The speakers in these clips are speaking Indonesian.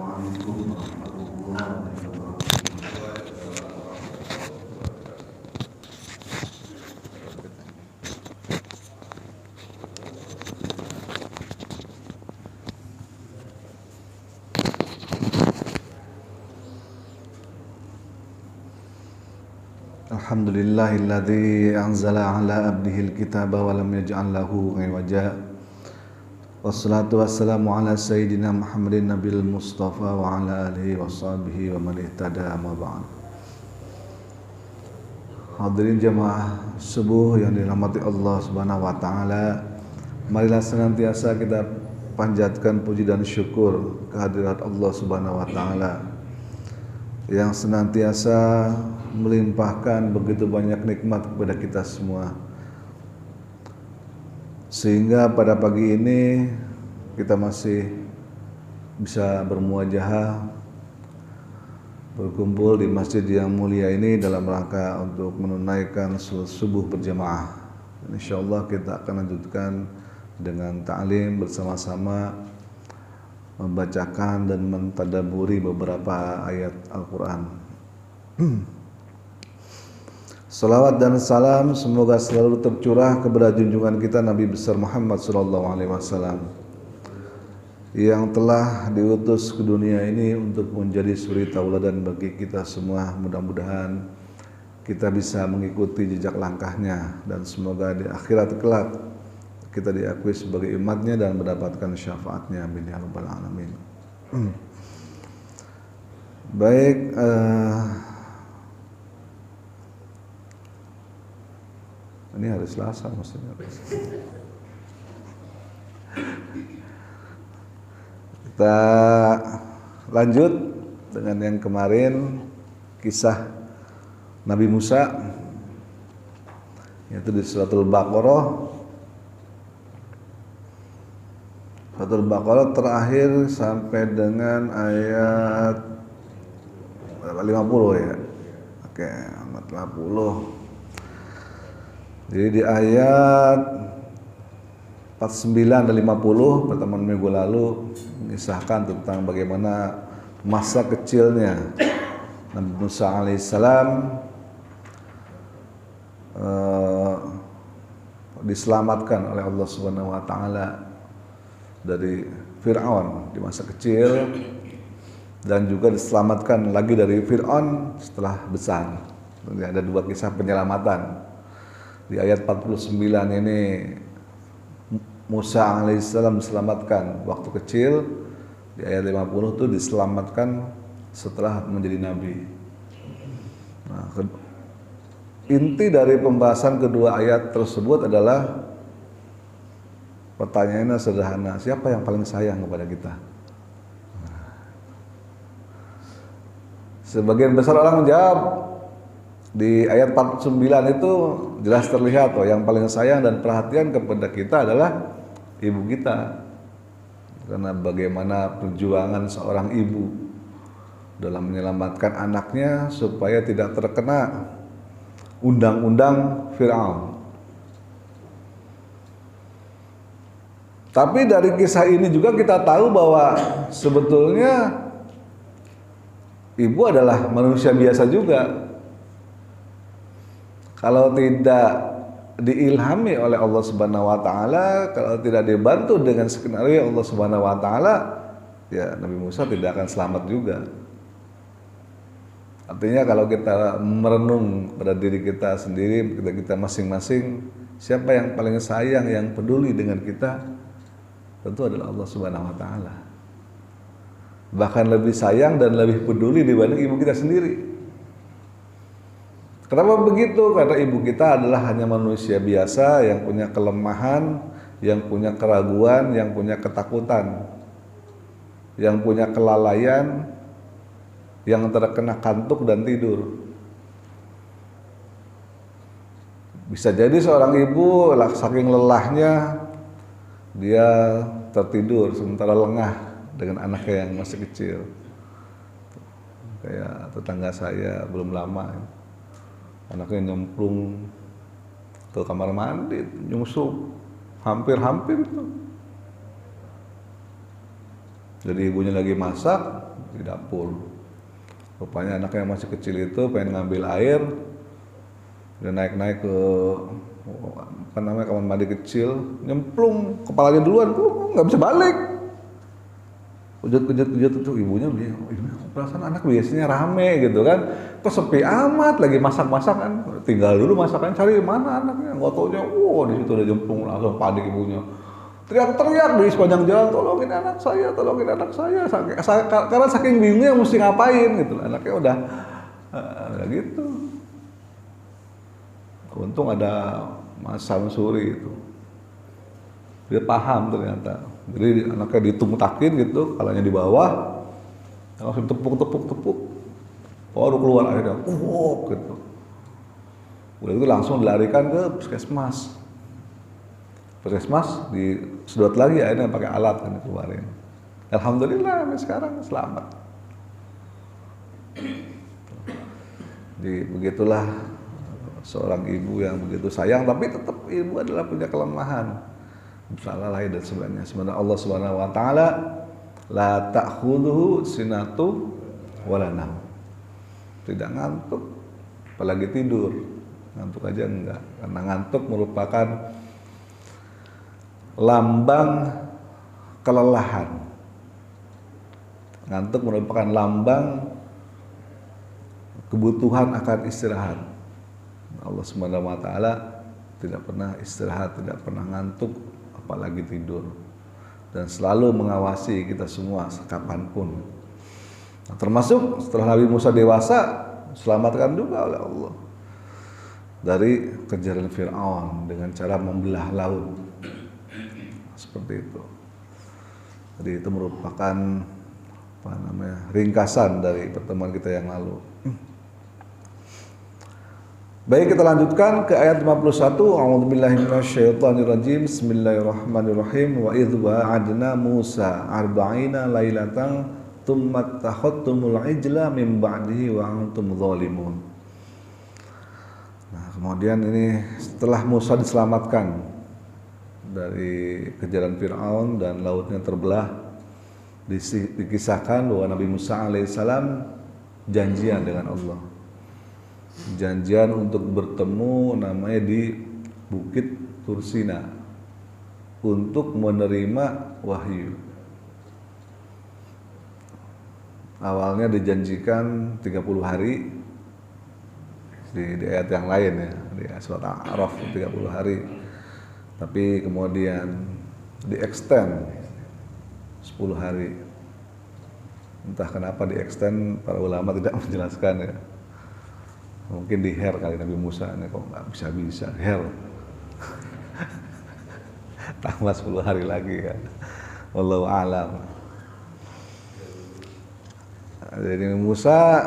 Assalamualaikum warahmatullahi wabarakatuh. Alhamdulillahilladzi anzala ala abdihil kitaba wa lam yaj'al lahu iwaja. Wassalatu wassalamu ala sayyidina Muhammadin nabil mustafa wa ala alihi wa sahbihi wa man ihtada amma ba'd. Hadirin jamaah subuh yang dirahmati Allah Subhanahu wa taala, marilah senantiasa kita panjatkan puji dan syukur kehadirat Allah Subhanahu wa taala yang senantiasa melimpahkan begitu banyak nikmat kepada kita semua, sehingga pada pagi ini kita masih bisa bermuajahah, berkumpul di masjid yang mulia ini dalam rangka untuk menunaikan salat subuh berjamaah. Insyaallah kita akan lanjutkan dengan ta'lim bersama-sama, membacakan dan mentadaburi beberapa ayat Al-Quran. Salawat dan salam semoga selalu tercurah kepada junjungan kita Nabi besar Muhammad SAW yang telah diutus ke dunia ini untuk menjadi suri tauladan bagi kita semua. Mudah-mudahan kita bisa mengikuti jejak langkahnya dan semoga di akhirat kelak kita diakui sebagai umatnya dan mendapatkan syafaatnya. Amin ya rabbal alamin. Baik, ini hari Selasa maksudnya. Kita lanjut dengan yang kemarin, kisah Nabi Musa, yaitu di Suratul Baqarah. Suratul Baqarah terakhir sampai dengan ayat 50 ya. Oke, ayat 50. Jadi di ayat 49 dan 50 pertemuan minggu lalu mengisahkan tentang bagaimana masa kecilnya Nabi Musa alaihissalam diselamatkan oleh Allah Subhanahu wa taala dari Fir'aun di masa kecil, dan juga diselamatkan lagi dari Fir'aun setelah besar. Jadi ada dua kisah penyelamatan. Di ayat 49 ini Musa alaihissalam diselamatkan waktu kecil. Di ayat 50 itu diselamatkan setelah menjadi nabi. Nah, inti dari pembahasan kedua ayat tersebut adalah pertanyaannya sederhana, siapa yang paling sayang kepada kita? Sebagian besar orang menjawab di ayat 49 itu jelas terlihat yang paling sayang dan perhatian kepada kita adalah ibu kita. Karena bagaimana perjuangan seorang ibu dalam menyelamatkan anaknya supaya tidak terkena undang-undang Fir'aun. Tapi dari kisah ini juga kita tahu bahwa sebetulnya ibu adalah manusia biasa juga. Kalau tidak diilhami oleh Allah Subhanahu wa taala, kalau tidak dibantu dengan skenario Allah Subhanahu wa taala, ya Nabi Musa tidak akan selamat juga. Artinya kalau kita merenung pada diri kita sendiri, kita masing-masing, siapa yang paling sayang, yang peduli dengan kita, tentu adalah Allah Subhanahu wa taala. Bahkan lebih sayang dan lebih peduli dibanding ibu kita sendiri. Kenapa begitu? Karena ibu kita adalah hanya manusia biasa yang punya kelemahan, yang punya keraguan, yang punya ketakutan, yang punya kelalaian, yang terkena kantuk dan tidur. Bisa jadi seorang ibu saking lelahnya dia tertidur sementara lengah dengan anaknya yang masih kecil. Kayak tetangga saya belum lama, anaknya nyemplung ke kamar mandi, nyusup hampir itu. Jadi ibunya lagi masak, di dapur. Rupanya anaknya yang masih kecil itu pengen ngambil air, dia naik ke kamar mandi kecil, nyemplung kepalanya duluan, nggak bisa balik. Kejut itu ibunya bilang, perasaan anak biasanya rame gitu kan, kok sepi amat, lagi masak-masak kan, tinggal dulu masakan, cari mana anaknya, nggak taunya, di situ udah jemplung, langsung panik ibunya, teriak-teriak di sepanjang jalan, tolongin anak saya, karena saking bingungnya mesti ngapain gitu, anaknya udah gitu. Untung ada Mas Samsuri itu, dia paham ternyata. Jadi anaknya ditumutakin gitu, kalanya di bawah, langsung tepuk, baru keluar akhirnya, gitu. Udah itu langsung dilarikan ke puskesmas. Puskesmas disedot lagi akhirnya pakai alat kan dikeluarin. Alhamdulillah sampai sekarang selamat. Jadi begitulah seorang ibu yang begitu sayang, tapi tetap ibu adalah punya kelemahan. Salah lain dan sebagainya. Sebenarnya Allah Subhanahu wa taala la ta'khudhuhu sinatu wala naum. Tidak ngantuk apalagi tidur. Ngantuk aja enggak. Karena ngantuk merupakan lambang kelelahan. Ngantuk merupakan lambang kebutuhan akan istirahat. Allah Subhanahu wa taala tidak pernah istirahat, tidak pernah ngantuk, apalagi tidur, dan selalu mengawasi kita semua kapanpun. Nah, termasuk setelah Nabi Musa dewasa, selamatkan juga oleh Allah dari kejaran Fir'aun dengan cara membelah laut, seperti itu. Jadi itu merupakan ringkasan dari pertemuan kita yang lalu. Baik, kita lanjutkan ke ayat 51. A'udzubillahi minasyaitonirrajim. Bismillahirrahmanirrahim. Wa idh wa'adna Musa 40 lailatan tsumma takhadtumul ijla min ba'dihi wa antum dzalimun. Nah, kemudian ini setelah Musa diselamatkan dari kejaran Fir'aun dan lautnya terbelah, dikisahkan bahwa Nabi Musa alaihissalam janjian dengan Allah. Janjian untuk bertemu namanya di Bukit Tursina untuk menerima wahyu. Awalnya dijanjikan 30 hari di ayat yang lain ya, di surat Al-A'raf 30 hari. Tapi kemudian di-extend 10 hari. Entah kenapa di-extend, para ulama tidak menjelaskan ya. Mungkin di hair kali Nabi Musa ini kok nggak bisa hair. Tambah 10 hari lagi kan. Wallahu a'lam. Jadi Musa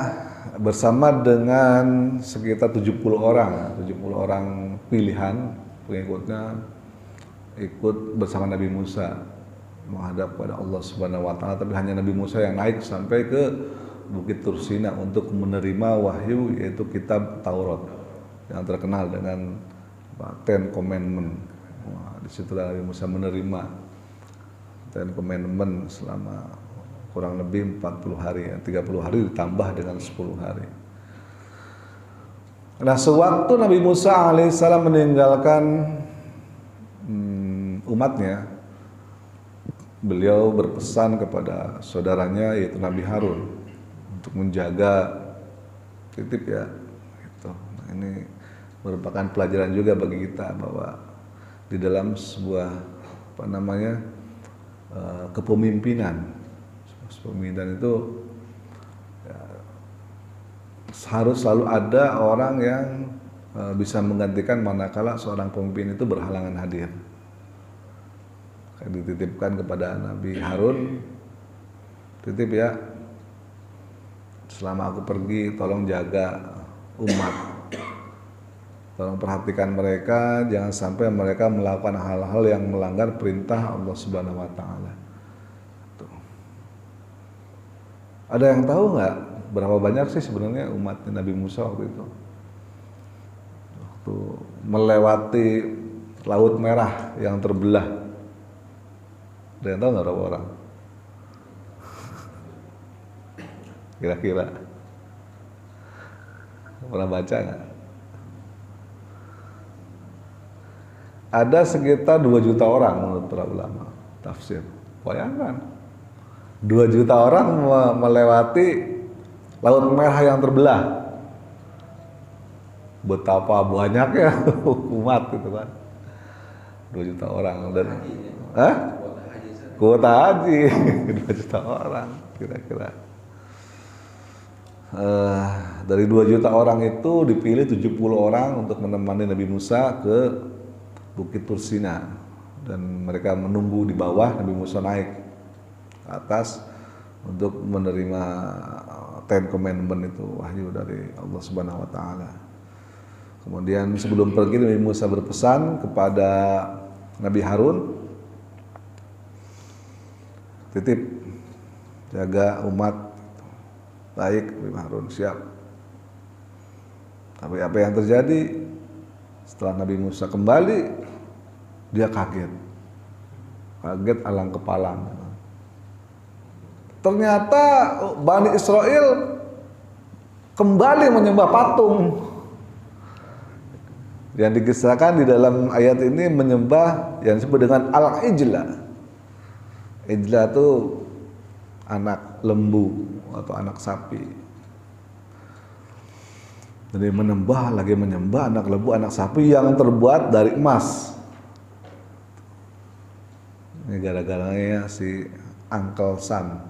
bersama dengan sekitar 70 orang pilihan pengikutnya ikut bersama Nabi Musa menghadap pada Allah Subhanahu wa taala, tapi hanya Nabi Musa yang naik sampai ke Bukit Tursina untuk menerima wahyu, yaitu kitab Taurat yang terkenal dengan Ten Commandment. Di situ Nabi Musa menerima Ten Commandment selama kurang lebih 40 hari, 30 hari ditambah dengan 10 hari. Nah, sewaktu Nabi Musa alaihissalam meninggalkan umatnya, beliau berpesan kepada saudaranya yaitu Nabi Harun untuk menjaga titip ya gitu. Nah, ini merupakan pelajaran juga bagi kita bahwa di dalam sebuah kepemimpinan itu ya, harus selalu ada orang yang bisa menggantikan manakala seorang pemimpin itu berhalangan hadir. Dititipkan kepada Nabi Harun, titip ya, selama aku pergi tolong jaga umat, tolong perhatikan mereka, jangan sampai mereka melakukan hal-hal yang melanggar perintah Allah Subhanahu wa taala. Ada yang tahu nggak berapa banyak sih sebenarnya umat Nabi Musa waktu itu? Waktu melewati Laut Merah yang terbelah, ada yang tahu nggak berapa orang? Kira-kira pernah baca nggak? Ada sekitar 2 juta orang menurut para ulama tafsir. Bayangkan 2 juta orang melewati Laut Merah yang terbelah. Betapa banyaknya umat gitu kan. 2 juta orang dan kuota haji 2 juta orang kira-kira. Dari 2 juta orang itu dipilih 70 orang untuk menemani Nabi Musa ke Bukit Tursina, dan mereka menunggu di bawah Nabi Musa naik ke atas untuk menerima Ten Commandment itu, wahyu dari Allah Subhanahu wa taala. Kemudian sebelum pergi Nabi Musa berpesan kepada Nabi Harun, titip jaga umat baik. Nabi Harun siap. Tapi apa yang terjadi setelah Nabi Musa kembali, dia kaget alang kepalang. Ternyata Bani Israel kembali menyembah patung. Yang dikisahkan di dalam ayat ini menyembah yang disebut dengan Al-Ijla. Ijla itu anak lembu atau anak sapi. Jadi menyembah anak lembu, anak sapi yang terbuat dari emas. Ini gara-garanya si Uncle Sam,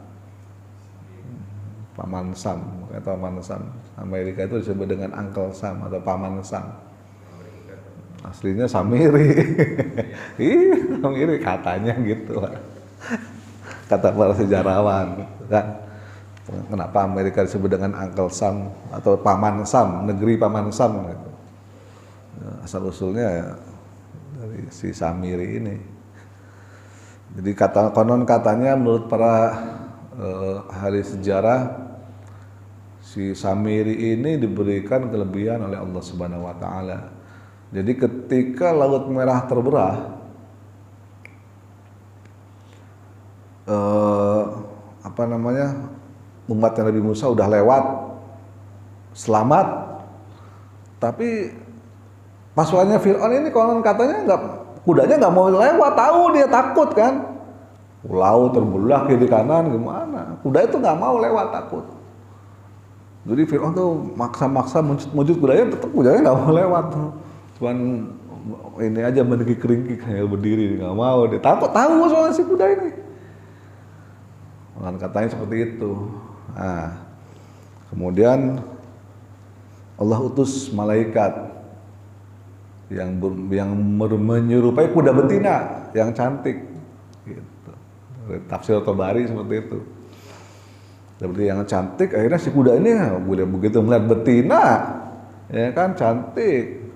Paman Sam, atau Paman Sam. Amerika itu disebut dengan Uncle Sam atau Paman Sam. Aslinya Samiri. Iya, Samiri katanya gitu. Kata para sejarawan, kan? Kenapa Amerika disebut dengan Uncle Sam atau Paman Sam, negeri Paman Sam gitu. Asal usulnya ya dari si Samiri ini. Jadi konon katanya menurut para ahli sejarah, si Samiri ini diberikan kelebihan oleh Allah Subhanahu wa taala. Jadi ketika Laut Merah terbelah, umat Nabi Musa udah lewat selamat, tapi pasukannya Fir'aun ini konon katanya kudanya nggak mau lewat, tahu dia takut kan. Laut terbelah kiri kanan gimana, kuda itu nggak mau lewat, takut. Jadi Fir'aun tuh maksa-maksa mujud kudanya, tetap kudanya nggak mau lewat. Cuman ini aja meniki keringkik kayak berdiri, nggak mau, dia takut, tahu soal si kuda ini. Katanya seperti itu. Nah, kemudian Allah utus malaikat yang menyerupai kuda betina yang cantik. Gitu. Tafsir Tabari seperti itu. Seperti yang cantik, akhirnya si kuda ini begitu melihat betina, ya kan cantik,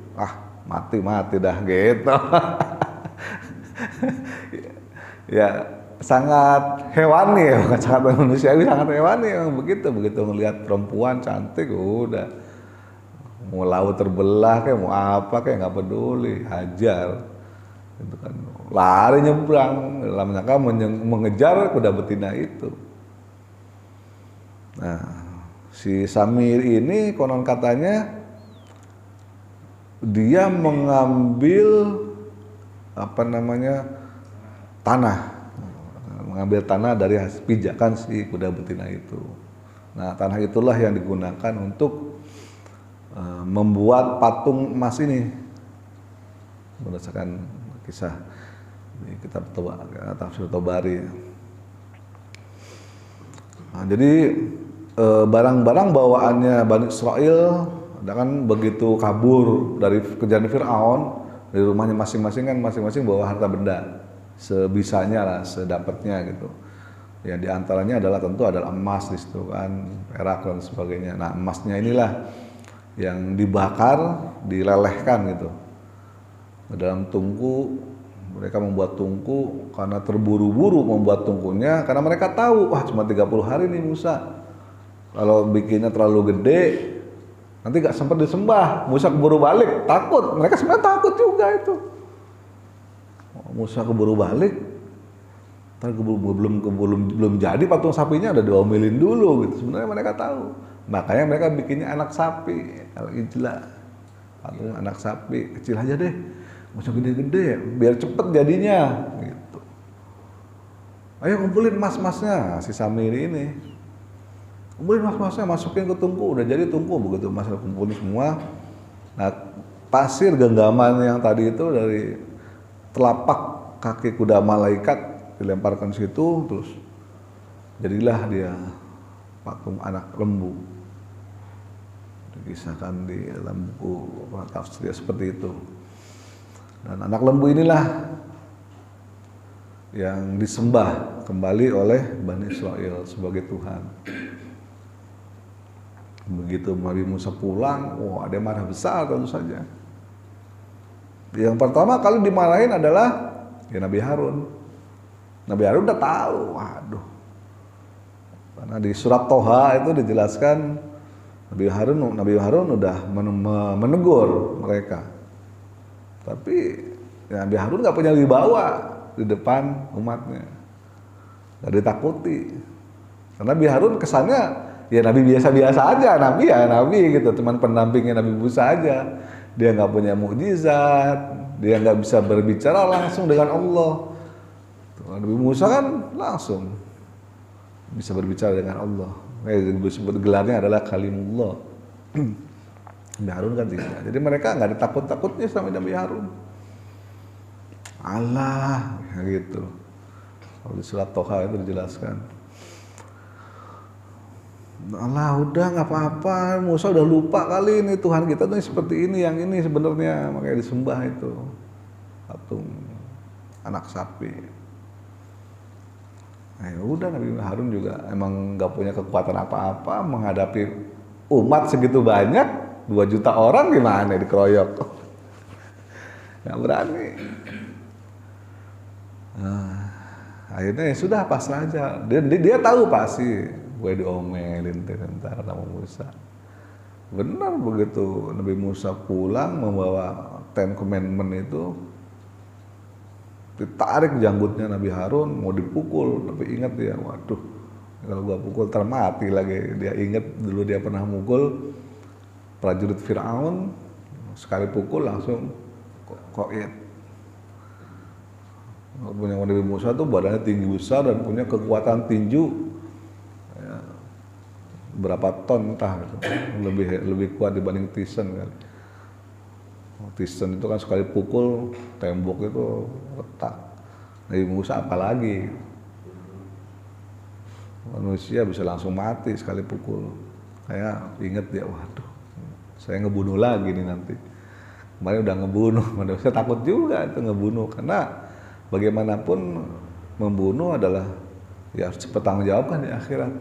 mati dah gitu. Ya sangat hewani ya, bukan sangat manusiawi, sangat hewani yang begitu melihat perempuan cantik udah mau laut terbelah kayak mau apa kayak nggak peduli, hajar gitu kan, lari nyebrang dalam rangka mengejar kuda betina itu. Nah, si Samir ini konon katanya dia mengambil mengambil tanah dari hasil pijakan si kuda betina itu. Nah, tanah itulah yang digunakan untuk membuat patung emas ini berdasarkan kisah di kitab Tafsir Tabari. Nah, jadi barang-barang bawaannya Bani Israel kan begitu kabur dari kejaran Fir'aun, dari rumahnya masing-masing kan masing-masing bawa harta benda sebisanya lah, sedapatnya gitu. Ya diantaranya adalah tentu adalah emas di situ kan, perak dan sebagainya. Nah, emasnya inilah yang dibakar, dilelehkan gitu ke dalam tungku. Mereka membuat tungku karena terburu-buru membuat tungkunya, karena mereka tahu cuma 30 hari nih Musa, kalau bikinnya terlalu gede nanti gak sempat disembah, Musa keburu balik, takut. Mereka sebenarnya takut juga itu. Musa keburu balik, Ntar belum jadi patung sapinya udah diomelin dulu gitu. Sebenarnya mereka tahu. Makanya mereka bikinnya anak sapi, al-ijla. Patung anak sapi, kecil aja deh. Nggak usah gede-gede ya, biar cepet jadinya gitu. Ayo kumpulin mas-masnya, si Samiri ini. Kumpulin mas-masnya, masukin ke tungku, udah jadi tungku. Begitu mas kumpulin semua. Nah, pasir genggaman yang tadi itu dari telapak kaki kuda malaikat dilemparkan situ, terus jadilah dia patung anak lembu. Dikisahkan di dalam buku tafsir seperti itu. Dan anak lembu inilah yang disembah kembali oleh Bani Israel sebagai Tuhan. Begitu Nabi Musa pulang, wah ada marah besar tentu saja. Yang pertama kali dimarahin adalah ya Nabi Harun. Nabi Harun udah tahu, waduh. Karena di surat Toha itu dijelaskan Nabi Harun udah menegur mereka. Tapi ya Nabi Harun nggak punya wibawa di depan umatnya, nggak ditakuti. Karena Nabi Harun kesannya ya Nabi biasa-biasa aja, Nabi gitu, teman pendampingnya Nabi Musa aja. Dia nggak punya mukjizat, dia nggak bisa berbicara langsung dengan Allah. Nabi Musa kan langsung bisa berbicara dengan Allah. Disebut gelarnya adalah Kalimullah. Nabi Harun kan tidak. Jadi mereka nggak ditakut-takutnya sama Nabi Harun. Allah, gitu. Kalau di surat Toha itu dijelaskan. Allah udah nggak apa-apa, Musa udah lupa kali ini Tuhan kita tuh seperti ini, yang ini sebenarnya makanya disembah itu patung anak sapi. Nah, ya udah Nabi Harun juga emang nggak punya kekuatan apa-apa menghadapi umat segitu banyak, 2 juta orang gimana dikeroyok, nggak berani. Nah, akhirnya ya sudah pasrah aja. Dia tahu pasti gue diomelin tentara sama Musa. Benar begitu Nabi Musa pulang membawa Ten Commandment itu, ditarik janggutnya Nabi Harun mau dipukul, tapi ingat dia, waduh kalau gua pukul termati lagi. Dia ingat dulu dia pernah mukul prajurit Fir'aun, sekali pukul langsung koit. Punya Nabi Musa tuh badannya tinggi besar dan punya kekuatan tinju ya, berapa ton entah gitu. lebih kuat dibanding Tyson kan. Tyson itu kan sekali pukul tembok itu retak. Nabi Musa apalagi manusia bisa langsung mati sekali pukul. Saya inget ya, waduh saya ngebunuh lagi nih nanti. Kemarin udah ngebunuh, saya takut juga itu ngebunuh, karena bagaimanapun membunuh adalah ya harus dipertanggungjawabkan di akhirat.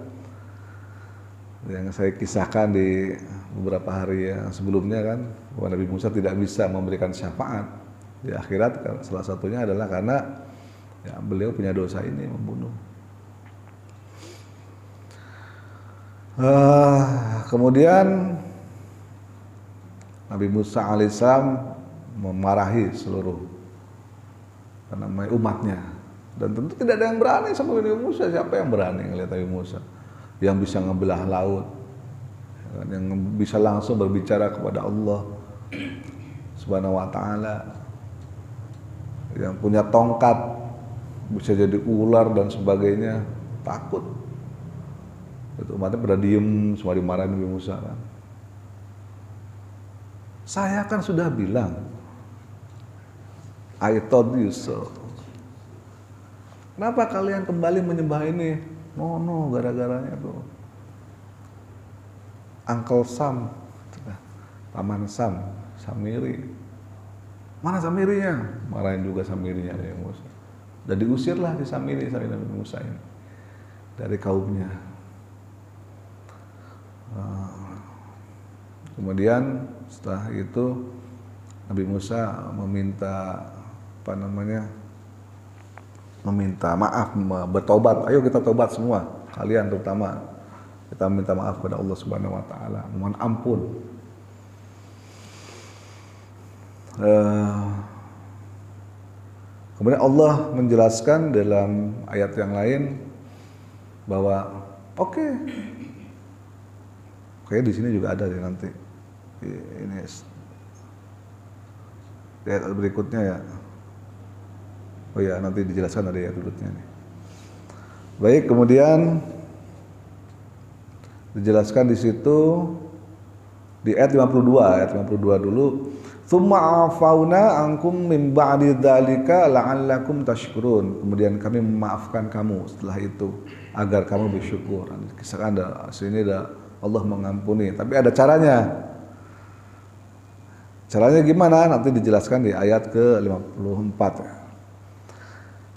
Yang saya kisahkan di beberapa hari yang sebelumnya kan, bahwa Nabi Musa tidak bisa memberikan syafaat di akhirat, salah satunya adalah karena ya, beliau punya dosa ini, membunuh. Kemudian Nabi Musa alaihissalam memarahi seluruh umatnya, dan tentu tidak ada yang berani sama Nabi Musa. Siapa yang berani ngelihat Nabi Musa yang bisa ngebelah laut, yang bisa langsung berbicara kepada Allah Subhanahu wa Ta'ala, yang punya tongkat bisa jadi ular dan sebagainya, takut. Itu umatnya pada diem, semua dimarahin Nabi Musa kan. Saya kan sudah bilang, I told you so. Kenapa kalian kembali menyembah ini? No, gara-garanya tuh Uncle Sam, Paman Sam, Samiri. Mana Samirinya? Marahin juga Samirinya Nabi Musa. Dan diusirlah si Samiri Nabi Musa ini dari kaumnya. Kemudian setelah itu Nabi Musa meminta maaf, bertobat. Ayo kita tobat semua, kalian terutama, kita minta maaf kepada Allah Subhanahu wa Ta'ala, mohon ampun. Kemudian Allah menjelaskan dalam ayat yang lain bahwa kayak di sini juga ada ya nanti. Ini ayat berikutnya ya. Oh ya, nanti dijelaskan ada ayat berikutnya nih. Baik, kemudian dijelaskan di situ di ayat 52 dulu. Tsumma afauna ankum min ba'di dzalika la'allakum tashkurun. Kemudian kami memaafkan kamu setelah itu agar kamu bersyukur. Kisahkan sini ada Allah mengampuni, tapi ada caranya. Caranya gimana? Nanti dijelaskan di ayat ke-54.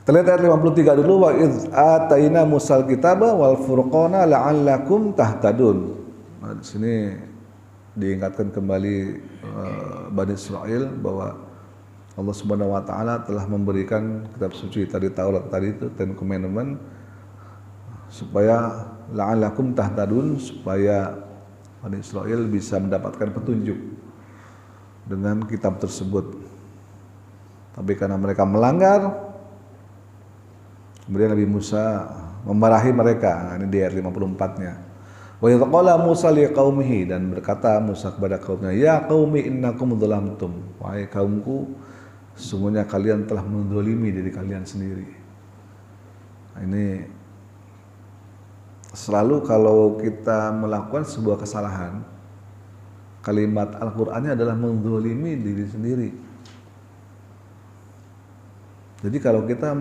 Kita lihat ayat 53 dulu. Wa idz ataina Musal kitaba wal furqana la'allakum tahtadun. Nah, di sini diingatkan kembali Bani Israel bahwa Allah Subhanahu wa taala telah memberikan kitab suci tadi, Taurat tadi itu, Ten Commandment, supaya la'allakum tahtadun, supaya Bani Israel bisa mendapatkan petunjuk dengan kitab tersebut. Tapi karena mereka melanggar, kemudian Nabi Musa memarahi mereka. Nah, ini di ayat 54-nya. Wa idz qala Musa liqaumihi, dan berkata Musa kepada kaumnya, ya qaumi innakum dzalamtum, wahai kaumku, sesungguhnya kalian telah menzalimi diri kalian sendiri. Nah, ini selalu kalau kita melakukan sebuah kesalahan, kalimat Al-Qur'annya adalah menzalimi diri sendiri. Jadi kalau kita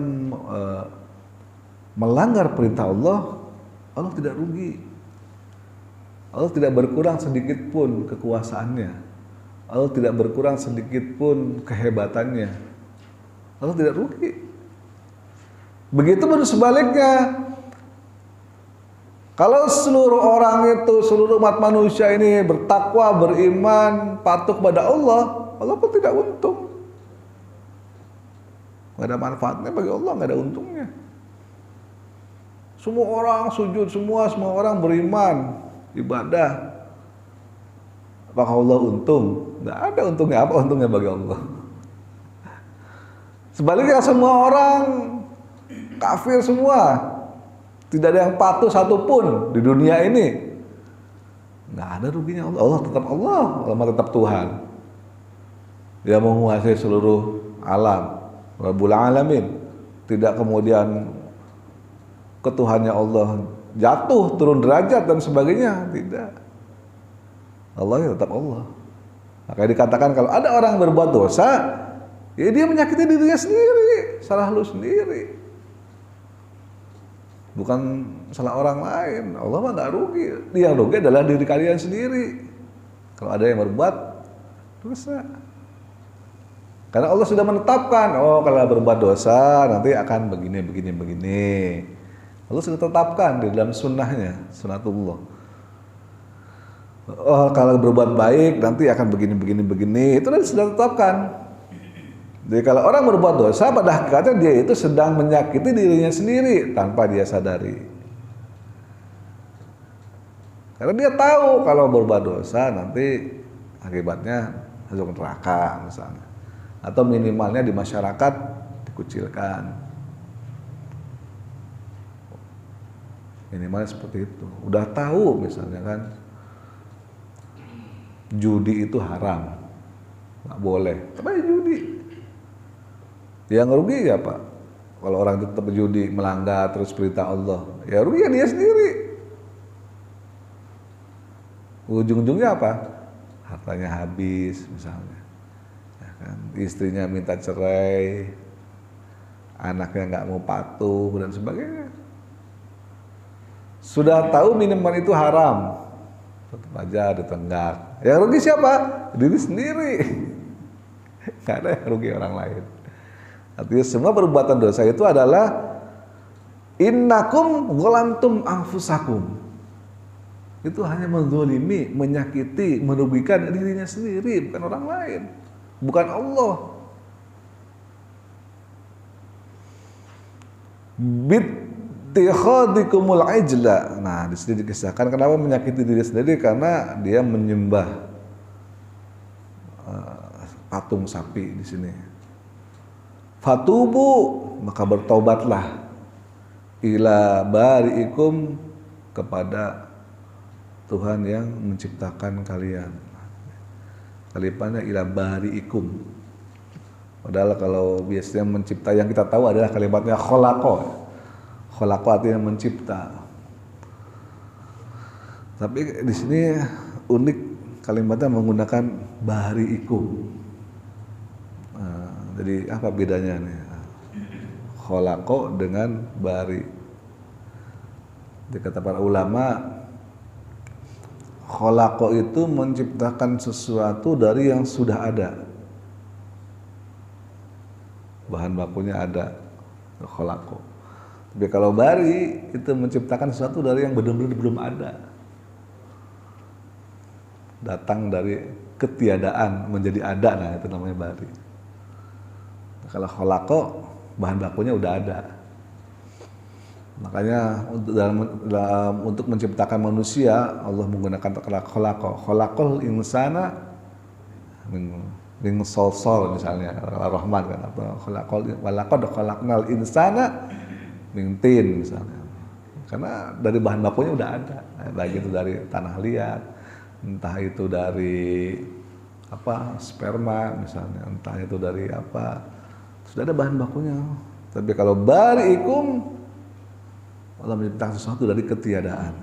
melanggar perintah Allah, Allah tidak rugi. Allah tidak berkurang sedikit pun kekuasaannya. Allah tidak berkurang sedikit pun kehebatannya. Allah tidak rugi. Begitu pun sebaliknya. Kalau seluruh orang itu, seluruh umat manusia ini bertakwa, beriman, patuh kepada Allah, Allah pun tidak untung. Gak ada manfaatnya bagi Allah, gak ada untungnya. Semua orang sujud, semua orang beriman, ibadah. Apakah Allah untung? Nggak ada untungnya. Apa untungnya bagi Allah? Sebaliknya semua orang kafir semua, tidak ada yang patuh satupun di dunia ini. Nggak ada ruginya Allah. Allah tetap Allah, Allah tetap Tuhan. Dia menguasai seluruh alam, Rabbul Alamin. Tidak kemudian ketuhannya Allah jatuh, turun derajat dan sebagainya, tidak. Allah ya tetap Allah. Makanya dikatakan kalau ada orang berbuat dosa, ya dia menyakiti dirinya sendiri, salah lu sendiri, bukan salah orang lain. Allah mah nggak rugi, yang rugi adalah diri kalian sendiri kalau ada yang berbuat dosa. Karena Allah sudah menetapkan, oh kalau berbuat dosa nanti akan begini. Allah sudah tetapkan di dalam sunnahnya, sunnatullah. Oh kalau berbuat baik nanti akan begini. Itu sudah tetapkan. Jadi kalau orang berbuat dosa, pada hakikatnya dia itu sedang menyakiti dirinya sendiri tanpa dia sadari. Karena dia tahu kalau berbuat dosa nanti akibatnya masuk neraka misalnya. Atau minimalnya di masyarakat dikucilkan. Minimalnya seperti itu. Udah tahu misalnya kan, judi itu haram, nggak boleh, tapi judi. Yang rugi ya Pak, kalau orang itu tetap judi, melanggar terus perintah Allah, ya rugi ya dia sendiri. Ujung-ujungnya apa? Hartanya habis misalnya, ya kan? Istrinya minta cerai, anaknya nggak mau patuh dan sebagainya. Sudah tahu minuman itu haram, tetap aja ditenggak. Yang rugi siapa? Diri sendiri. Gak ada yang rugi orang lain. Artinya semua perbuatan dosa itu adalah innakum zalamtum anfusakum. Itu hanya menzalimi, menyakiti, merugikan dirinya sendiri, bukan orang lain, bukan Allah. Tikhadikumul ijla. Nah, di sini dikisahkan kenapa menyakiti diri sendiri, karena dia menyembah patung sapi di sini. Fatubu, maka bertobatlah ila bari'ikum, kepada Tuhan yang menciptakan kalian. Kalimatnya ila bari'ikum. Padahal kalau biasanya mencipta yang kita tahu adalah kalimatnya khalaqa. Khalaqa artinya mencipta. Tapi di sini unik kalimatnya menggunakan bari'ikum. Nah, jadi apa bedanya nih? Khalaqa dengan bari. Dikata para ulama, khalaqa itu menciptakan sesuatu dari yang sudah ada. Bahan bakunya ada, khalaqa. Tapi kalau bari itu menciptakan sesuatu dari yang benar-benar belum ada. Datang dari ketiadaan menjadi ada, nah itu namanya bari. Nah, kalau khalaqa bahan bakunya udah ada. Makanya untuk menciptakan manusia Allah menggunakan kata khalaqa. Khalaqal insana min salsal misalnya Ar-Rahman kan, atau walaqad khalaqnal insana min tin misalnya. Karena dari bahan bakunya udah ada. Baik itu dari tanah liat, entah itu dari apa sperma misalnya, entah itu dari apa, sudah ada bahan bakunya. Tapi kalau bari'ikum, Allah menciptakan sesuatu dari ketiadaan,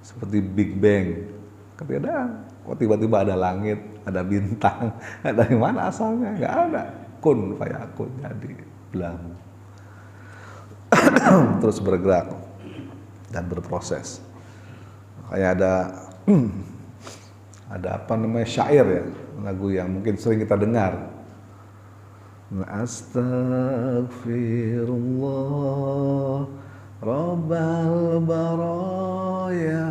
seperti Big Bang, ketiadaan. Kok tiba-tiba ada langit, ada bintang, dari mana asalnya? Nggak ada. Kun fayakun, jadi belamu. Terus bergerak dan berproses. Makanya ada apa namanya syair ya, lagu yang mungkin sering kita dengar. Astaghfirullah Rabbal Baraya.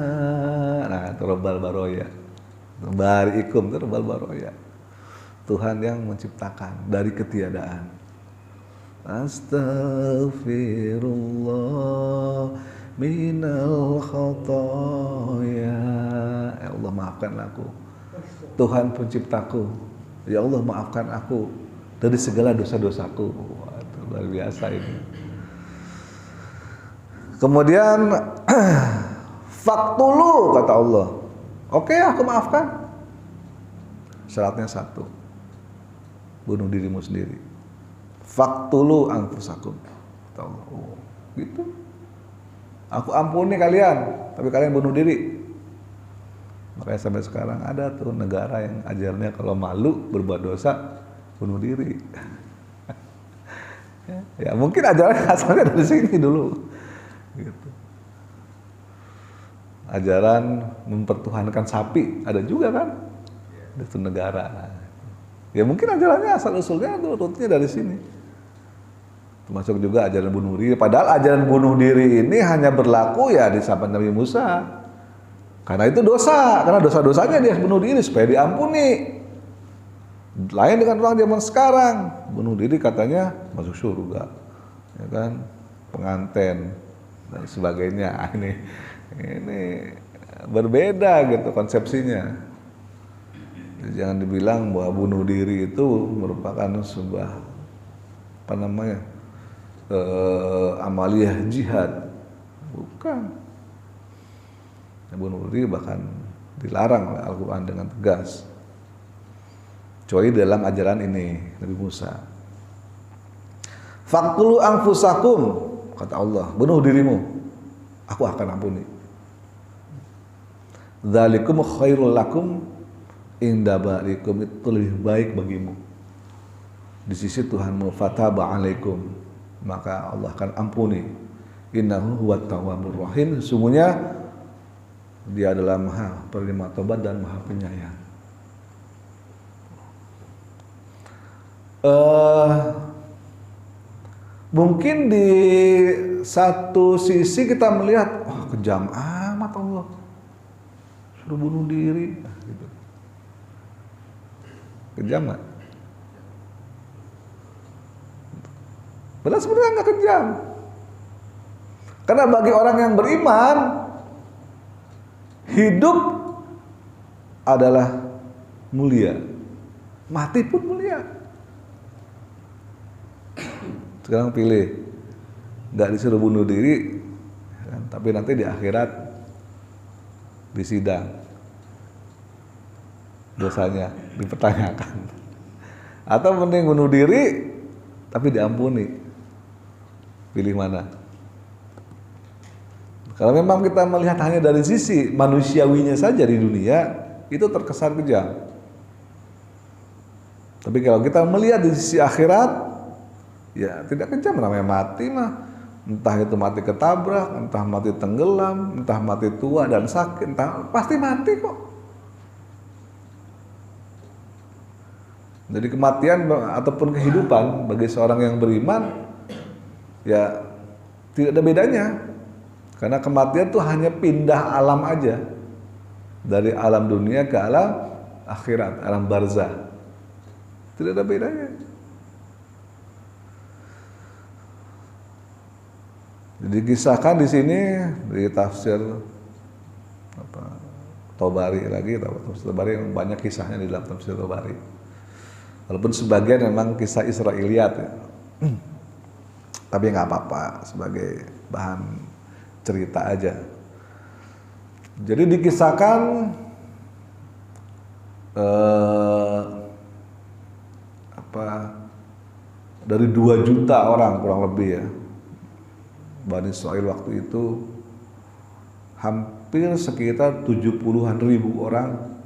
Nah, itu Rabbal Baraya. Bari'ikum itu Rabbal Baraya. Tuhan yang menciptakan dari ketiadaan. Astaghfirullah minal khotoya. Ya Allah, maafkan aku. Tuhan penciptaku. Ya Allah, maafkan aku dari segala dosa-dosaku. Wah, itu luar biasa ini. Kemudian faktulu, kata Allah. Oke, aku maafkan. Syaratnya satu, bunuh dirimu sendiri. Faktulu anfusakum, kata Allah. Oh, gitu. Aku ampuni kalian, tapi kalian bunuh diri. Makanya sampai sekarang ada tuh negara yang ajarnya kalau malu berbuat dosa bunuh diri. Ya mungkin ajaran asalnya dari sini dulu. Gitu. Ajaran mempertuhankan sapi ada juga kan di itu negara. Ya mungkin ajarannya asal usulnya itu rutnya dari sini. Termasuk juga ajaran bunuh diri. Padahal ajaran bunuh diri ini hanya berlaku ya di zaman Nabi Musa. Karena itu dosa, karena dosa-dosanya dia bunuh diri supaya diampuni. Lain dengan orang zaman sekarang, bunuh diri katanya masuk surga, ya kan, pengantin dan sebagainya. Ini berbeda gitu konsepsinya. Jadi jangan dibilang bahwa bunuh diri itu merupakan sebuah apa namanya amaliyah jihad, bukan. Bunuh diri bahkan dilarang oleh Al-Quran dengan tegas. Kecuali dalam ajaran ini Nabi Musa. Faqtulu anfusakum, kata Allah, bunuh dirimu, aku akan ampuni. Dzalikum khairul lakum inda barikum, itu lebih baik bagimu di sisi Tuhanmu. Fataba alaikum, maka Allah akan ampuni. Innahu huwat tawwabur rahim, sesungguhnya Dia adalah Maha penerima tobat dan Maha penyayang. Mungkin di satu sisi kita melihat, wah kejam amat Allah, suruh bunuh diri, gitu. Kejam nggak? Padahal sebenarnya nggak kejam, karena bagi orang yang beriman, hidup adalah mulia, mati pun mulia. Sekarang pilih, nggak disuruh bunuh diri, kan? Tapi nanti di akhirat di sidang dosanya dipertanyakan. Atau mending bunuh diri tapi diampuni. Pilih mana? Kalau memang kita melihat hanya dari sisi manusiawinya saja di dunia, itu terkesan kejam. Tapi kalau kita melihat di sisi akhirat, ya tidak kejam, namanya mati mah. Entah itu mati ketabrak, entah mati tenggelam, entah mati tua dan sakit, entah pasti mati kok. Jadi kematian ataupun kehidupan bagi seorang yang beriman, ya tidak ada bedanya. Karena kematian itu hanya pindah alam aja. Dari alam dunia ke alam akhirat, alam barzah. Tidak ada bedanya. Jadi kisahkan di sini di tafsir Tobari lagi, tafsir Tobari yang banyak kisahnya di dalam tafsir Tobari. Walaupun sebagian memang kisah Israiliyat ya. Tapi nggak apa-apa sebagai bahan cerita aja. Jadi dikisahkan dari 2 juta orang kurang lebih ya, Bani Israil waktu itu hampir sekitar 70-an ribu orang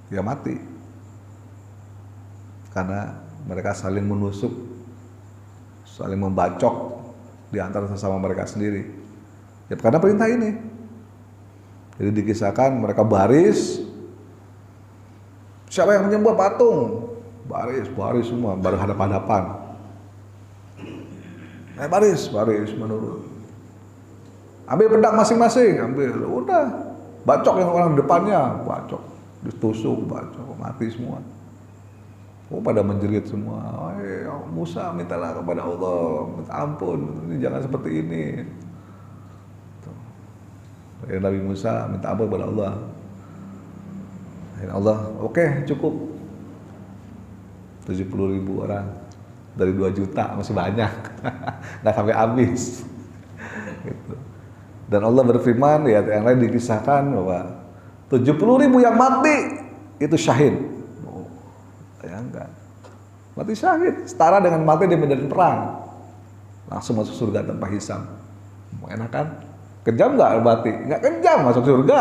yang mati karena mereka saling menusuk, saling membacok di antara sesama mereka sendiri. Ya karena perintah ini. Jadi dikisahkan mereka baris. Siapa yang menyembah patung? Baris semua, baru hadap-hadapan. Baris menurut. Ambil pedang masing-masing, ambil. Udah, bacok yang orang depannya, bacok, ditusuk, bacok, mati semua. Pada menjerit semua. Musa mintalah kepada Allah, minta ampun, ini jangan seperti ini. Nabi Musa minta ampun kepada Allah. Allah, oke, cukup. 70.000 orang dari 2 juta masih banyak, nggak sampai habis. Gitu. Dan Allah berfirman, ya yang lain dikisahkan bahwa 70.000 yang mati itu syahid. Ya enggak, mati syahid setara dengan mati di medan perang, langsung masuk surga tanpa hisab. Enak kan? Kejam nggak mati? Nggak kejam, masuk surga.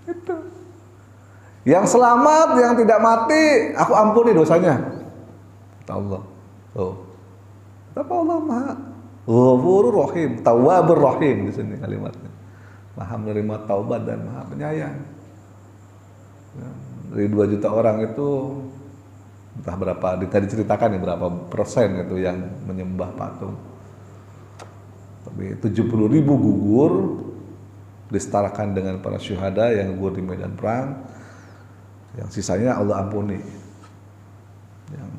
Itu. Yang selamat, yang tidak mati, aku ampuni dosanya. Kata Allah. Kata Allah Maha Ghafurur Rahim, Tawwabur Rahim di sini kalimatnya. Maha menerima taubat dan Maha penyayang. Dari 2 juta orang itu entah berapa, diceritakan ya berapa persen itu yang menyembah patung. Tapi 70.000 gugur, disetarakan dengan para syuhada yang gugur di medan perang. Yang sisanya Allah ampuni.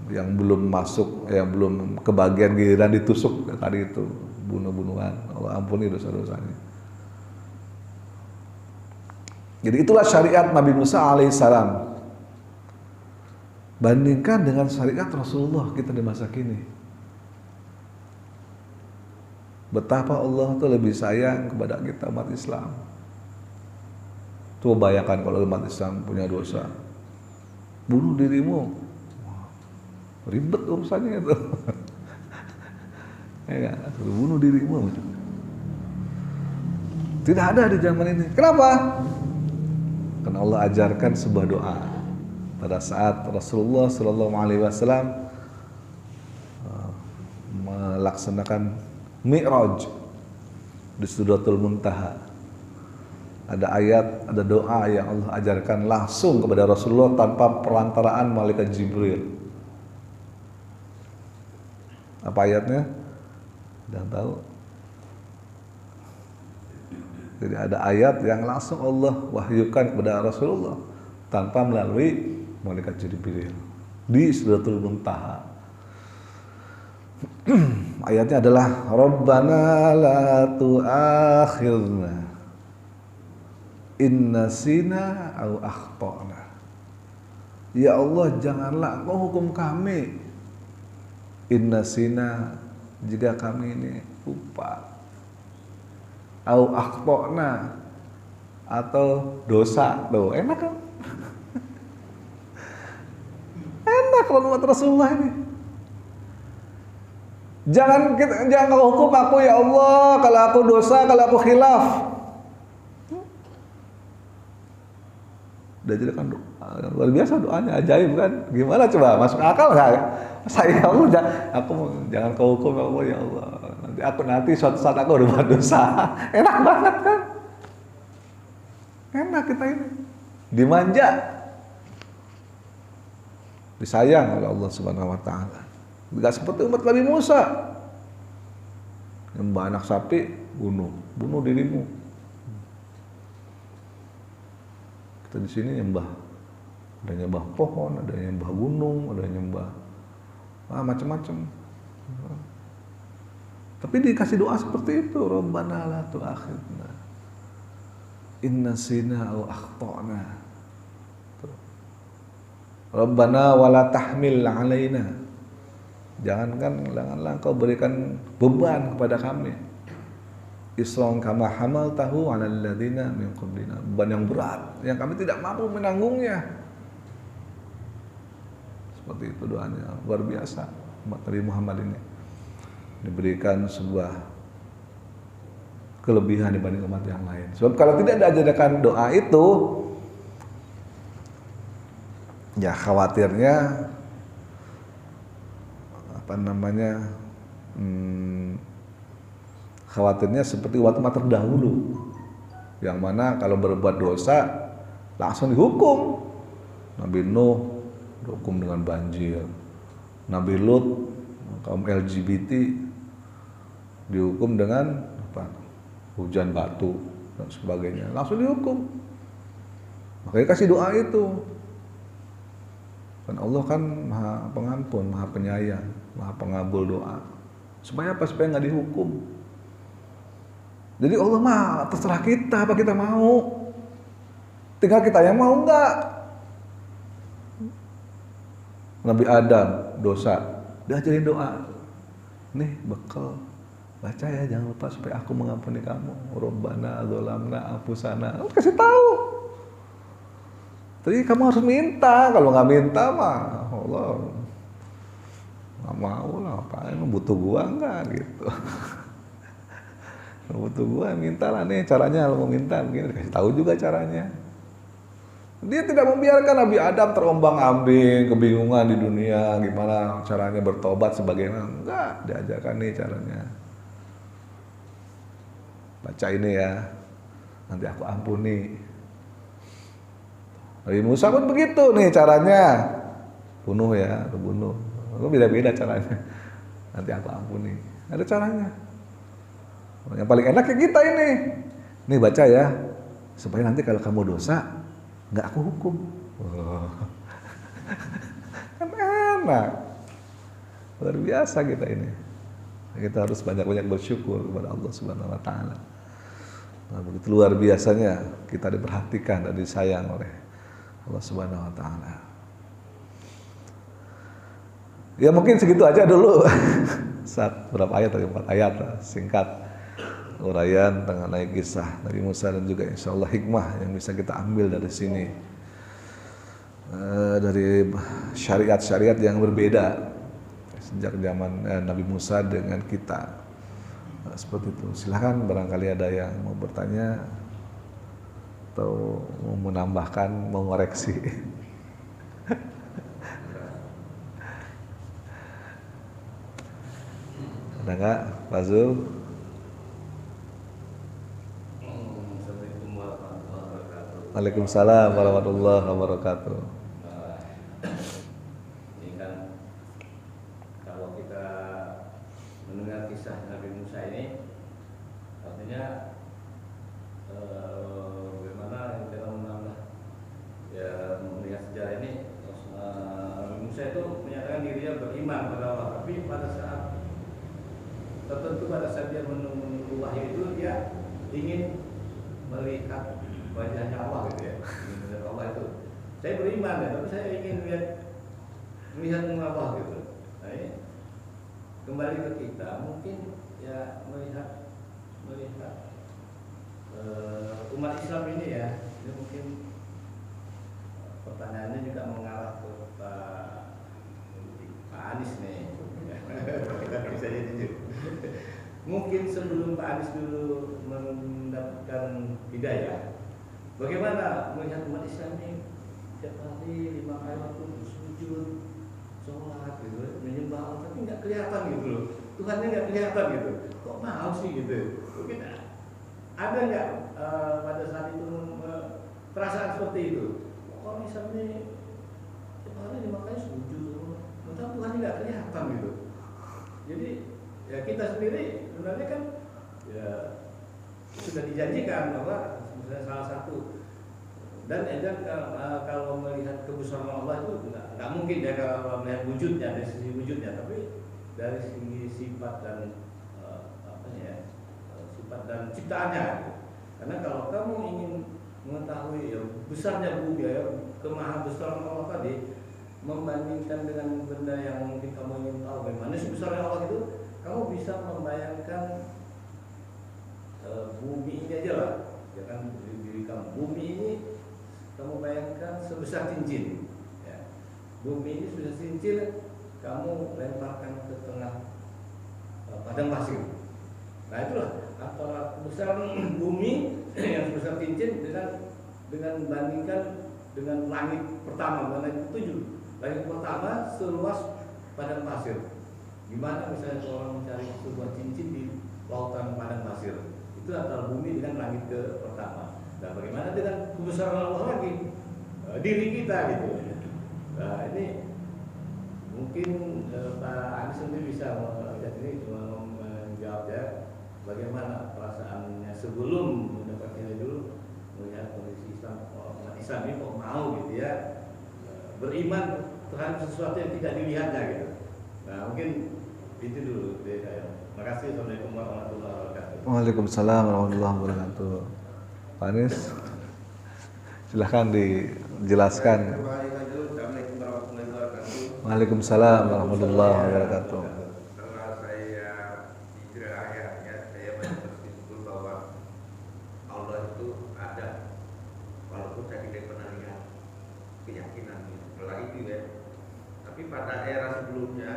Yang belum masuk, yang belum kebagian giliran ditusuk tadi itu, bunuh-bunuhan, Allah ampuni dosa-dosanya. Jadi itulah syariat Nabi Musa alaihissalam. Bandingkan dengan syariat Rasulullah kita di masa kini. Betapa Allah itu lebih sayang kepada kita umat Islam. Coba bayangkan kalau umat Islam punya dosa, bunuh dirimu, ribet urusannya itu. Ya, bunuh dirimu. Tidak ada di zaman ini. Kenapa? Karena Allah ajarkan sebuah doa pada saat Rasulullah SAW melaksanakan Mi'raj di Sidratul Muntaha. Ada ayat, ada doa yang Allah ajarkan langsung kepada Rasulullah tanpa perantaraan malaikat Jibril. Apa ayatnya? Tidak tahu. Jadi ada ayat yang langsung Allah wahyukan kepada Rasulullah tanpa melalui malaikat Jibril di Sidratul Muntaha. Ayatnya adalah Rabbana la tu'akhirna in nasina au akhtana. Ya Allah, janganlah Engkau hukum kami inna sina, jika kami ini lupa, au akhtona, atau dosa. Tuh enak kan? Enak kalau umat Rasulullah ini. Jangan kau hukum aku ya Allah kalau aku dosa, kalau aku khilaf. Udah jadi kan doa luar biasa, doanya ajaib kan? Gimana coba, masuk akal nggak? Saya Allah, jangan kau hukum ya Allah, ya Allah. Nanti suatu saat aku udah buat dosa. Enak banget kan? Enak kita ini, dimanja, disayang oleh Allah Subhanahu Wa Taala. Gak seperti umat Nabi Musa, nyembah anak sapi, bunuh dirimu. Kita di sini nyembah, ada nyembah pohon, ada nyembah gunung, ada nyembah macam-macam. Tapi dikasih doa seperti itu, Rabbana la tu'akhidna in nasina aw akhtana, Rabbana wala tahmil alaina, janganlah engkau berikan beban kepada kami, isran kama hamaltahu 'alal ladzina min qablina, beban yang berat yang kami tidak mampu menanggungnya. Seperti itu doanya, luar biasa. Umat Nabi Muhammad ini diberikan sebuah kelebihan dibanding umat yang lain. Sebab kalau tidak diajarkan doa itu, ya khawatirnya khawatirnya seperti umat terdahulu, yang mana kalau berbuat dosa langsung dihukum. Nabi Nuh dihukum dengan banjir, Nabi Lut kaum LGBT dihukum dengan hujan batu dan sebagainya, langsung dihukum. Makanya kasih doa itu. Dan Allah kan Maha Pengampun, Maha Penyayang, Maha Pengabul doa. Supaya apa? Supaya nggak dihukum. Jadi Allah mah terserah kita apa kita mau. Tinggal kita yang mau nggak. Nabi Adam dosa, diajarin doa. Nih bekal, baca ya, jangan lupa supaya aku mengampuni kamu. Rabbana dzalamna anfusana. Kasih tahu. Tapi kamu harus minta, kalau nggak minta mah Allah nggak mau lah, apaan butuh gua nggak gitu. Butuh gua, mintalah nih caranya, kalau mau minta begini, kasih tahu juga caranya. Dia tidak membiarkan Nabi Adam terombang-ambing, kebingungan di dunia, gimana caranya bertobat sebagaimana, enggak, diajarkan nih caranya. Baca ini ya, nanti aku ampuni. Nabi Musa pun begitu nih caranya, bunuh ya, bunuh. Itu beda-beda caranya. Nanti aku ampuni. Ada caranya. Yang paling enak kayak kita ini. Nih baca ya, supaya nanti kalau kamu dosa, nggak aku hukum. Kan enak. Luar biasa kita ini. Kita harus banyak-banyak bersyukur kepada Allah Subhanahu Wa Taala. Nah, begitu luar biasanya kita diperhatikan dan disayang oleh Allah Subhanahu Wa Taala. Ya mungkin segitu aja dulu. Berapa ayat tadi? 4 ayat singkat uraian mengenai kisah Nabi Musa, dan juga insya Allah hikmah yang bisa kita ambil dari sini, dari syariat-syariat yang berbeda sejak zaman Nabi Musa dengan kita. Seperti itu. Silahkan barangkali ada yang mau bertanya atau mau menambahkan, mau ngoreksi. Ada nggak, Pak Zul? Waalaikumsalam warahmatullahi wabarakatuh. Ini kan kalau kita mendengar kisah Nabi Musa ini, artinya bagaimana kita menambah ya, melihat sejarah ini. Nabi Musa itu menyatakan dirinya beriman pada Allah, tapi pada saat tertentu, pada saat dia menunggu wahyu itu, dia ingin melihat wajahnya Allah gitu ya, ingin melihat Allah itu. Saya beriman ya, tapi saya ingin melihat Allah gitu. Nah, ini kembali ke kita, mungkin ya melihat umat Islam ini ya, ini mungkin pertanyaannya juga mengarah ke Pak Anies nih. Kita bisa jadi mungkin sebelum Pak Anies dulu mendapatkan hidayah, bagaimana melihat umat Islam ini tiap hari 5 kali waktu sujud, sholat gitu, menyembah Allah, tapi nggak kelihatan gitu loh. Tuhannya nggak kelihatan gitu. Kok mau sih gitu? Mungkin ada nggak pada saat itu perasaan seperti itu? Kok misalnya tiap hari 5 kali sujud, tapi Tuhannya nggak kelihatan gitu. Jadi ya kita sendiri sebenarnya kan ya sudah dijanjikan bahwa misalnya salah satu dan kalau melihat kebesaran Allah itu nggak mungkin ya kalau melihat wujudnya dari sisi wujudnya, tapi dari segi sifat dan sifat dan ciptaannya. Karena kalau kamu ingin mengetahui ya, besarnya bumi ya, kemahabesaran Allah tadi, membandingkan dengan benda yang mungkin kamu ingin tahu bagaimana sih besarnya Allah itu, kamu bisa membayangkan bumi ini aja lah, ya kan, diri kamu. Bumi ini kamu bayangkan sebesar cincin, ya. Bumi ini sebesar cincin, kamu lemparkan ke tengah padang pasir. Nah itulah antara kebesaran bumi yang sebesar cincin dengan bandingkan dengan langit pertama, langit ketujuh. Langit pertama seluas padang pasir. Gimana misalnya orang mencari sebuah cincin di lautan padang pasir? Itu antara bumi dengan langit ke pertama. Nah, bagaimana dengan kebesaran Allah lagi? Diri kita gitu. Nah, ini mungkin Pak Anies sendiri bisa menjawab ya, bagaimana perasaannya sebelum mendapatkan dulu melihat kondisi Islam, umat Islam ini kok mau gitu ya beriman terhadap sesuatu yang tidak dilihatnya gitu. Nah, mungkin itu dulu dari saya. Terima kasih. Assalamualaikum warahmatullahi wabarakatuh. Waalaikumsalam warahmatullahi wabarakatuh. Pak Anies, silahkan dijelaskan. Assalamualaikum warahmatullahi wabarakatuh. Waalaikumsalam warahmatullahi wabarakatuh. Setelah saya hijrah akhirnya saya bersyukur bahwa Allah itu ada, walaupun saya tidak pernah lihat keyakinan setelah itu ya. Tapi pada era sebelumnya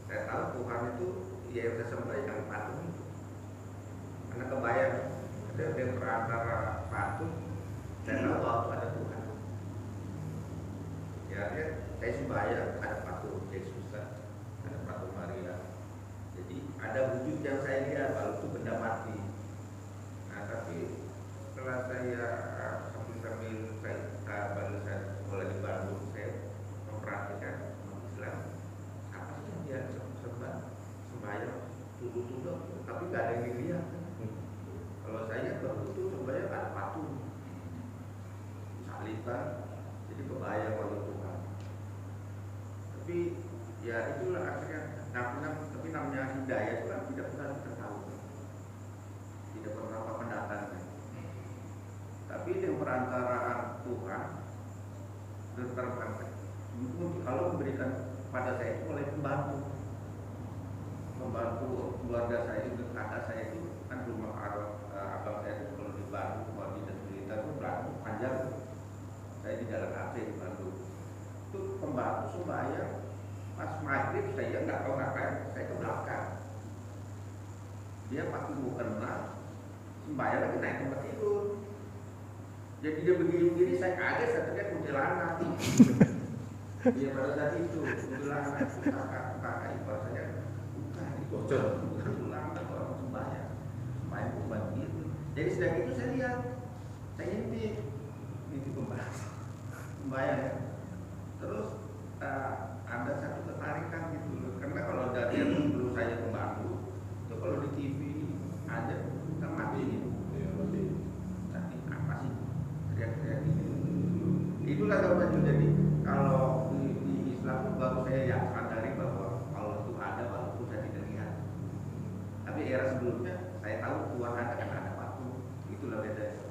saya tahu Tuhan itu ya saya sembah yang patung itu. Karena kebayang ada perantara patung, saya tahu bahwa ada Tuhan. Ya, saya sembahyang ada patung Yesus, ada patung Maria. Jadi ada wujud yang saya lihat walaupun benda mati. Nah, tapi setelah saya sambil saya baru saya sekolah di Bandung, saya memperhatikan Islam apa sih yang dia sembahyang tuduh-tuduh, tapi nggak ada yang dilihat. Kalau saya betul sembahyang ada patung salitan, jadi kebayang oleh Tuhan. Tapi ya itulah akhirnya, tapi namanya hidayah itu kan tidak pernah kita tahu, tidak pernah apa pendatangnya. Tapi yang perantaraan Tuhan terangkat kalau memberikan pada saya itu oleh membantu keluarga saya itu, kakak saya itu kan rumah abang saya itu kalau di Bandung, kalau di Cerita itu Bandung panjang. Saya di Jalan Aceh di Bandung. Itu pembantu sembahyang pas maghrib saya nggak tahu ngapain, saya ke belakang. Dia pakai mukena sembahyang lagi naik tempat tidur. Jadi dia begini-begini, saya kaget, saya teriak kuntilanak. Dia pada saat itu kuntilanak, kakak ipar saya bukan bocor, bukan ulama orang sembahyang bukan gitu. Jadi sedang itu saya lihat, saya intip sembahyang ya. Terus ada satu ketarikan gitu loh, karena kalau dari yang dulu saya ke Bandung itu kalau di TV ada kan mati gitu. Tapi apa sih teriak-teriak gitu? Itulah kalau jadi kalau di Islam baru saya yang sadari bahwa Allah itu ada walaupun saya tidak lihat. Tapi era sebelumnya saya tahu Tuhan ada karena ada patung. Itulah bedanya.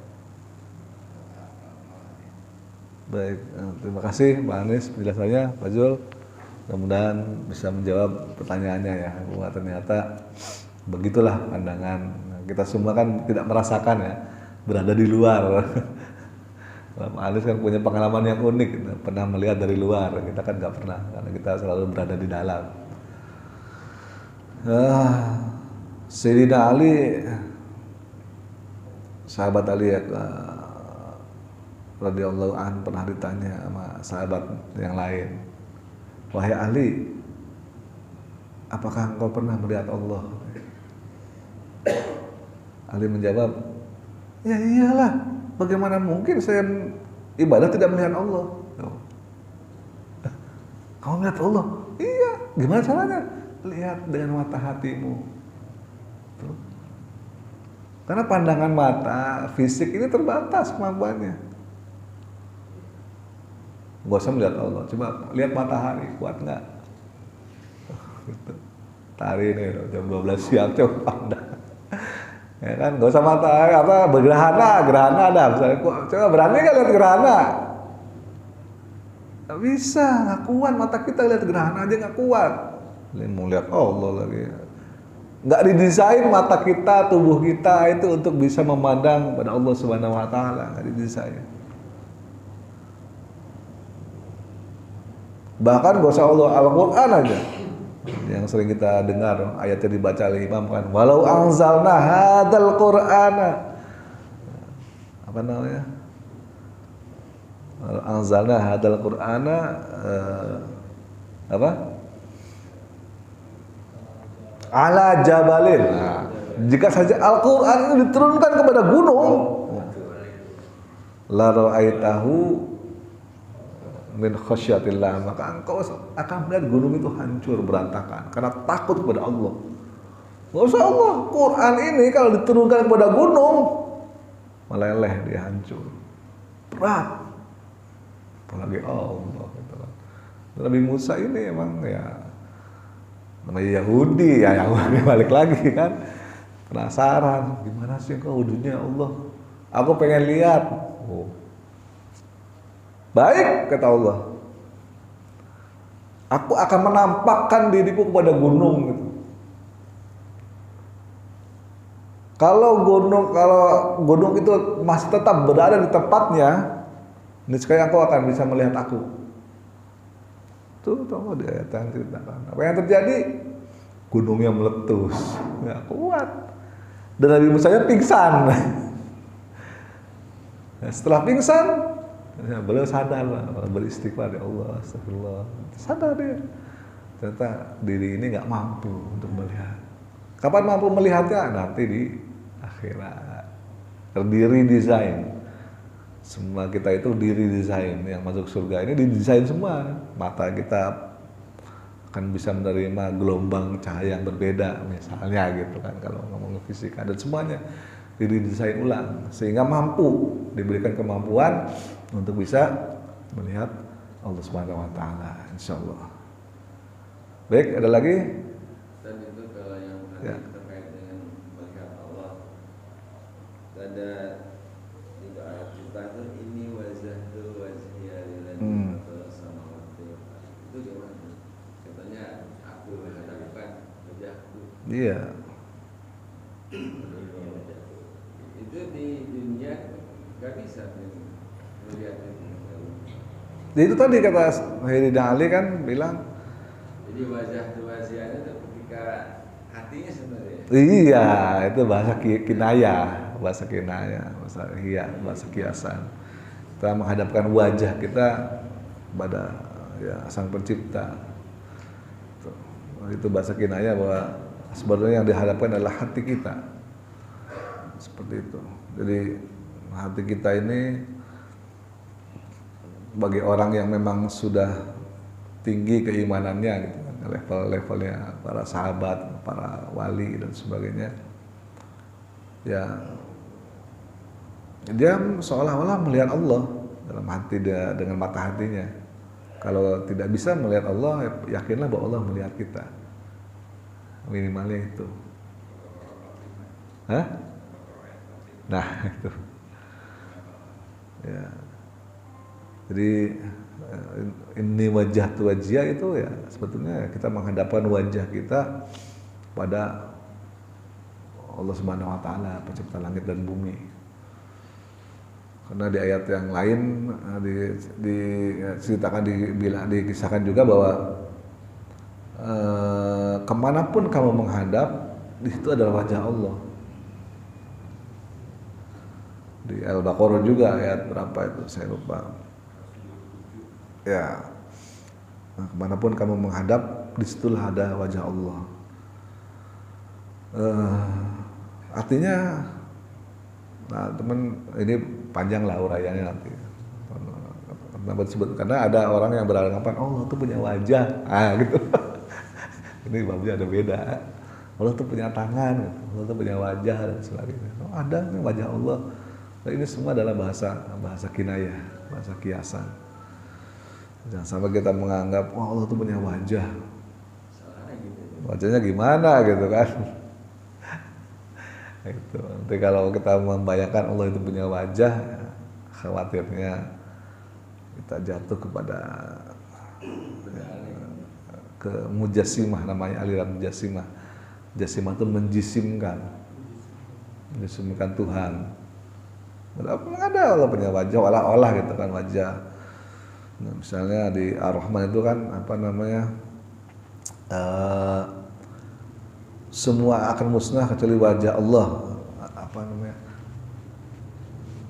Baik, terima kasih Pak Anies penjelasannya, Pak Zul. Mudah-mudahan bisa menjawab pertanyaannya ya, bahwa ternyata begitulah pandangan. Nah, kita semua kan tidak merasakan ya, berada di luar. Pak Alis kan punya pengalaman yang unik, gitu. Pernah melihat dari luar, kita kan nggak pernah, karena kita selalu berada di dalam. Sayyidina Ali, sahabat Ali ya, radhiyallahu an, pernah ditanya sama sahabat yang lain, wahai Ali, apakah engkau pernah melihat Allah? Ali menjawab, ya iyalah, bagaimana mungkin saya ibadah tidak melihat Allah? Kamu melihat Allah? Iya, gimana caranya? Lihat dengan mata hatimu. Tuh. Karena pandangan mata, fisik ini terbatas kemampuannya. Gak usah melihat Allah, coba lihat matahari, kuat nggak? Gitu. Hari ini jam 12 siang, coba anda. Ya kan, gak usah matahari, apa gerhana ada, misalnya, coba berani nggak lihat gerhana? Gak bisa, nggak kuat, mata kita lihat gerhana aja nggak kuat. Mau lihat Allah lagi. Nggak didesain mata kita, tubuh kita itu untuk bisa memandang pada Allah Subhanahu Wa Taala, nggak didesain. Bahkan gak usah Allah, Al-Quran aja yang sering kita dengar ayatnya dibaca oleh imam kan, walau anzalna hadzal qur'ana, apa namanya, walau anzalna hadzal qur'ana apa, ala jabalin, nah, jika saja Al-Quran ini diturunkan kepada gunung, la ra'aitahu min khasyatillah, maka engkau akan melihat gunung itu hancur berantakan karena takut kepada Allah. Gak usah Allah, Quran ini kalau diturunkan kepada gunung meleleh, dia hancur, berat. Apalagi Allah gitu. Nabi Musa ini emang ya namanya Yahudi ya, yang balik lagi kan, penasaran gimana sih engkau wujudnya Allah, aku pengen lihat. Baik, kata Allah, aku akan menampakkan diriku kepada gunung gitu. Kalau gunung itu masih tetap berada di tempatnya, niscaya engkau akan bisa melihat aku. Tuh Allah di ayat yang ceritakan. Apa yang terjadi? Gunungnya meletus, nggak kuat. Dan Nabi Musa pingsan. Setelah pingsan, ya, beliau sadar lah, beristighfar, ya Allah, astagfirullah, sadar dia, ternyata diri ini nggak mampu untuk melihat. Kapan mampu melihatnya? Nanti di akhirat. Terdiri desain. Semua kita itu diri desain, yang masuk surga ini didesain semua. Mata kita akan bisa menerima gelombang cahaya yang berbeda, misalnya gitu kan, kalau ngomong fisika, dan semuanya didesain ulang sehingga mampu, diberikan kemampuan untuk bisa melihat Allah Subhanahu Wa Taala, insyaallah. Baik, ada lagi? Dan itu kalau yang tadi Ya. terkait dengan melihat Allah, ada juga ayat juga itu ini wajahtu wajhiya lillahi fatara samawati wal ardh. Itu gimana? Katanya aku menghadapkan wajahku. Iya. Itu di dunia nggak bisa melihat itu. Itu tadi kata Sayyidina Ali kan bilang, Jadi wajah wajahnya itu ketika hatinya sebenarnya. iya, itu bahasa kinayah, bahasa kiasan. Kita menghadapkan wajah kita pada ya Sang Pencipta. Itu bahasa kinayah bahwa sebenarnya yang dihadapkan adalah hati kita. Seperti itu. Jadi hati kita ini bagi orang yang memang sudah tinggi keimanannya gitu kan, level-levelnya para sahabat, para wali dan sebagainya, ya dia seolah-olah melihat Allah dalam hati dia, dengan mata hatinya. Kalau tidak bisa melihat Allah, yakinlah bahwa Allah melihat kita, minimalnya itu. Hah? Nah itu ya, jadi Ini wajah tu wajah itu ya sebetulnya kita menghadapkan wajah kita pada Allah Subhanahu wa taala, pencipta langit dan bumi. Karena di ayat yang lain diceritakan, dikisahkan juga bahwa kemanapun kamu menghadap, di situ adalah wajah Allah. Di Al-Baqarah juga ayat berapa itu saya lupa. Ya, nah, kemanapun kamu menghadap, disitulah ada wajah Allah. Artinya, nah teman ini panjang lah uraiannya nanti. Kenapa disebut? Karena ada orang yang beranggapan Allah tuh punya wajah, gitu. Ini babnya ada beda. Allah tuh punya tangan, Allah tuh punya wajah dan sebagainya. Oh, ada nih wajah Allah. Nah, ini semua adalah bahasa kinayah, bahasa kiasan. Jangan sampai kita menganggap wah Allah tuh punya wajah. Wajahnya gimana gitu kan? Itu. Nanti kalau kita membayangkan Allah itu punya wajah, khawatirnya kita jatuh kepada ke mujassimah, namanya aliran mujassimah. Mujassimah itu menjisimkan Tuhan. Memang ada Allah punya wajah, olah-olah gitu kan wajah. Nah, misalnya di Ar-Rahman itu kan apa namanya, semua akan musnah kecuali wajah Allah. Apa namanya?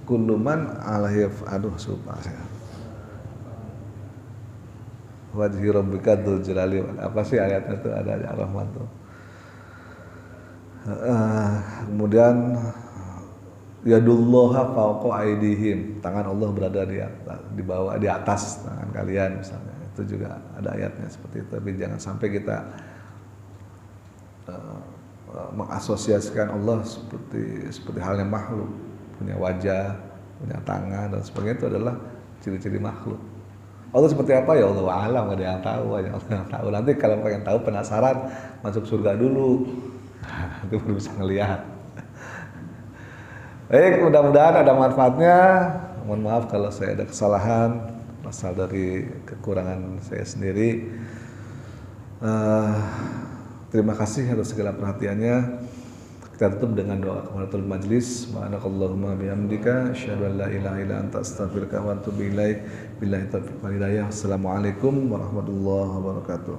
Kulluman alaihi, sumpah saya. Wajhi rabbika dzul jalali, apa sih ayatnya itu ada di Ar-Rahman tuh. Kemudian yadullaha fawqa aydihim, tangan Allah berada di bawah, di atas tangan kalian misalnya. Itu juga ada ayatnya seperti itu. Tapi jangan sampai kita mengasosiasikan Allah seperti halnya makhluk, punya wajah, punya tangan dan sebagainya. Itu adalah ciri-ciri makhluk. Allah seperti apa ya Allah alam, nggak ada yang tahu, hanya Allah yang tahu. Nanti kalau pengen tahu, penasaran, masuk surga dulu, itu baru bisa ngelihat. Baik, mudah-mudahan ada manfaatnya. Mohon maaf kalau saya ada kesalahan, asal dari kekurangan saya sendiri. Terima kasih atas segala perhatiannya. Kita tutup dengan doa kafaratul majlis. Subhanakallahumma bihamdika asyhadu an la ilaha illa anta astaghfiruka wa atubu ilaik. Billahi taufiq wal hidayah. Assalamualaikum warahmatullahi wabarakatuh.